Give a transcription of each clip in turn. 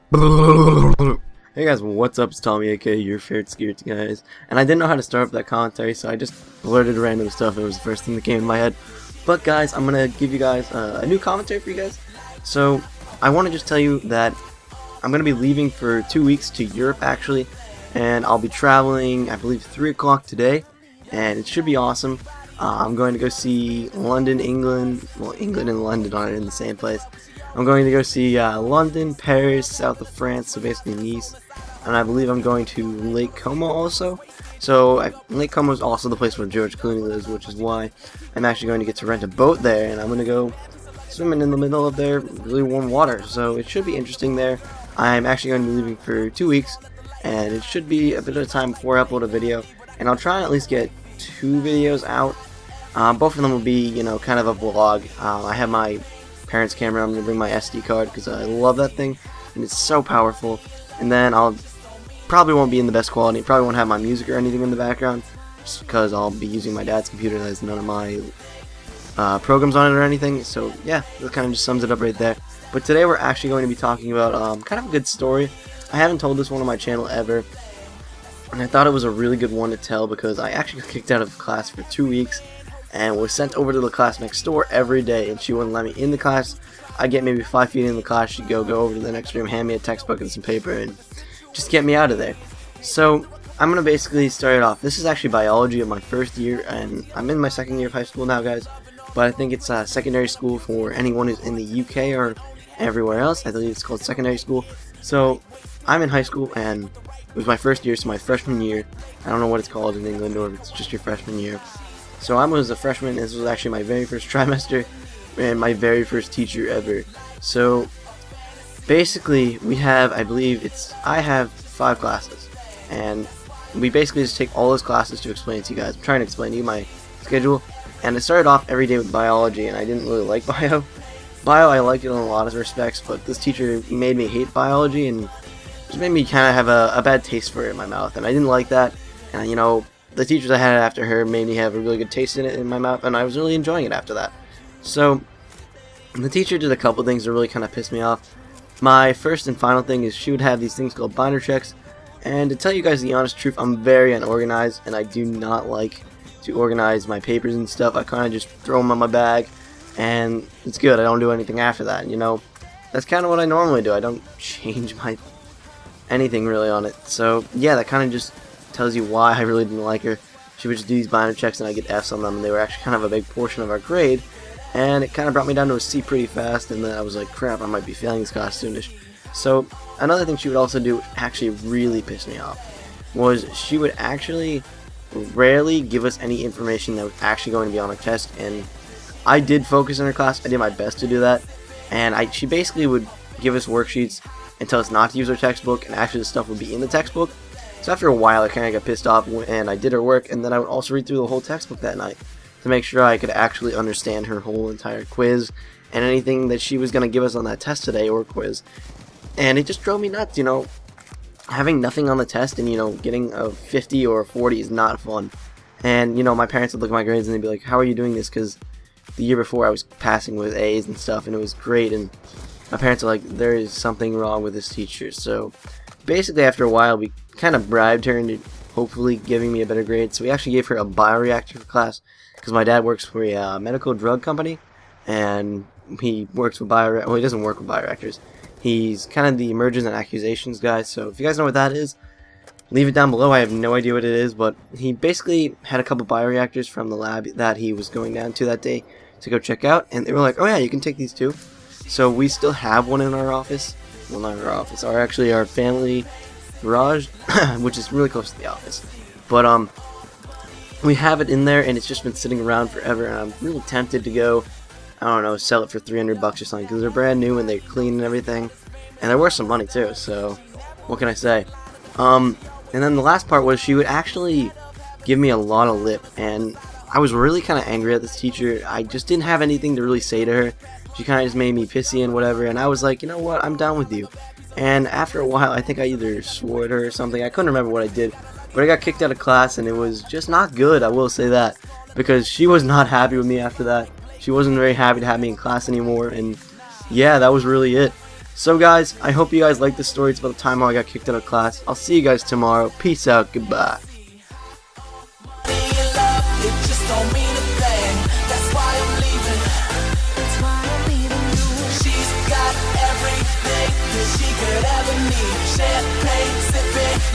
Hey guys, what's up? It's Tommy, aka your favorite scared guys, and I didn't know how to start up that commentary, so I just blurted random stuff. It was the first thing that came in my head. But guys, I'm gonna give you guys a new commentary for you guys. So I want to just tell you that I'm gonna be leaving for 2 weeks to Europe actually, and I'll be traveling, I believe 3 o'clock today, and it should be awesome. I'm going to go see London, England. Well, England and London aren't in the same place. I'm going to go see London, Paris, south of France, so basically Nice, and I believe I'm going to Lake Como also. So Lake Como is also the place where George Clooney lives, which is why I'm actually going to get to rent a boat there, and I'm going to go swimming in the middle of their really warm water. So it should be interesting there. I'm actually going to be leaving for 2 weeks, and it should be a bit of time before I upload a video, and I'll try and at least get 2 videos out. Both of them will be, you know, kind of a vlog. I have my parents' camera. I'm going to bring my SD card because I love that thing, and it's so powerful. And then I'll probably won't be in the best quality. Probably won't have my music or anything in the background, just because I'll be using my dad's computer that has none of my programs on it or anything. So yeah, that kind of just sums it up right there. But today we're actually going to be talking about kind of a good story. I haven't told this one on my channel ever, and I thought it was a really good one to tell because I actually got kicked out of class for 2 weeks and was sent over to the class next door every day, and she wouldn't let me in the class. I get maybe 5 feet in the class, she'd go over to the next room, hand me a textbook and some paper, and just get me out of there. So I'm going to basically start it off. This is actually biology of my first year, and I'm in my second year of high school now, guys, but I think it's secondary school for anyone who's in the UK or everywhere else. I believe it's called secondary school. So I'm in high school, and it was my first year, so my freshman year. I don't know what it's called in England, or if it's just your freshman year. So I was a freshman. This was actually my very first trimester and my very first teacher ever. So basically we have, I have 5 classes, and we basically just take all those classes to explain to you guys. I'm trying to explain to you my schedule, and I started off every day with biology, and I didn't really like bio. I liked it in a lot of respects, but this teacher made me hate biology and just made me kind of have a bad taste for it in my mouth, and I didn't like that. And you know, the teachers I had after her made me have a really good taste in it in my mouth, and I was really enjoying it after that. So the teacher did a couple things that really kind of pissed me off. My first and final thing is she would have these things called binder checks, and to tell you guys the honest truth, I'm very unorganized, and I do not like to organize my papers and stuff. I kind of just throw them in my bag, and it's good. I don't do anything after that. You know, that's kind of what I normally do. I don't change my anything really on it. So yeah, that kind of just tells you why I really didn't like her. She would just do these binder checks, and I get F's on them, and they were actually kind of a big portion of our grade, and it kind of brought me down to a C pretty fast, and then I was like, crap, I might be failing this class soonish. So another thing she would also do, which actually really pissed me off, was she would actually rarely give us any information that was actually going to be on a test. And I did focus in her class. I did my best to do that, and she basically would give us worksheets and tell us not to use our textbook, and actually the stuff would be in the textbook. So after a while, I kind of got pissed off, and I did her work, and then I would also read through the whole textbook that night to make sure I could actually understand her whole entire quiz and anything that she was going to give us on that test today or quiz. And it just drove me nuts, you know. Having nothing on the test and, you know, getting a 50 or a 40 is not fun. And, you know, my parents would look at my grades and they'd be like, how are you doing this? Because the year before I was passing with A's and stuff, and it was great, and my parents are like, there is something wrong with this teacher. So basically after a while, we kind of bribed her into hopefully giving me a better grade. So we actually gave her a bioreactor class, because my dad works for a medical drug company, and he works with well, he doesn't work with bioreactors. He's kind of the emergence and accusations guy. So if you guys know what that is, leave it down below. I have no idea what it is, but he basically had a couple bioreactors from the lab that he was going down to that day to go check out, and they were like, oh yeah, you can take these too. So we still have one in our office. Well, not our office, our family garage, which is really close to the office. But we have it in there, and it's just been sitting around forever, and I'm really tempted to go, I don't know, sell it for $300 or something, because they're brand new and they're clean and everything, and they're worth some money too. So what can I say? And then the last part was she would actually give me a lot of lip, and I was really kind of angry at this teacher. I just didn't have anything to really say to her. She kind of just made me pissy and whatever, and I was like, you know what, I'm down with you. And after a while, I think I either swore at her or something. I couldn't remember what I did, but I got kicked out of class, and it was just not good, I will say that, because she was not happy with me after that. She wasn't very happy to have me in class anymore, and yeah, that was really it. So guys, I hope you guys liked this story. It's about the time how I got kicked out of class. I'll see you guys tomorrow. Peace out. Goodbye.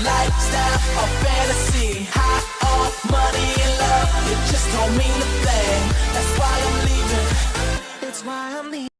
Lifestyle or fantasy, high on money and love, it just don't mean a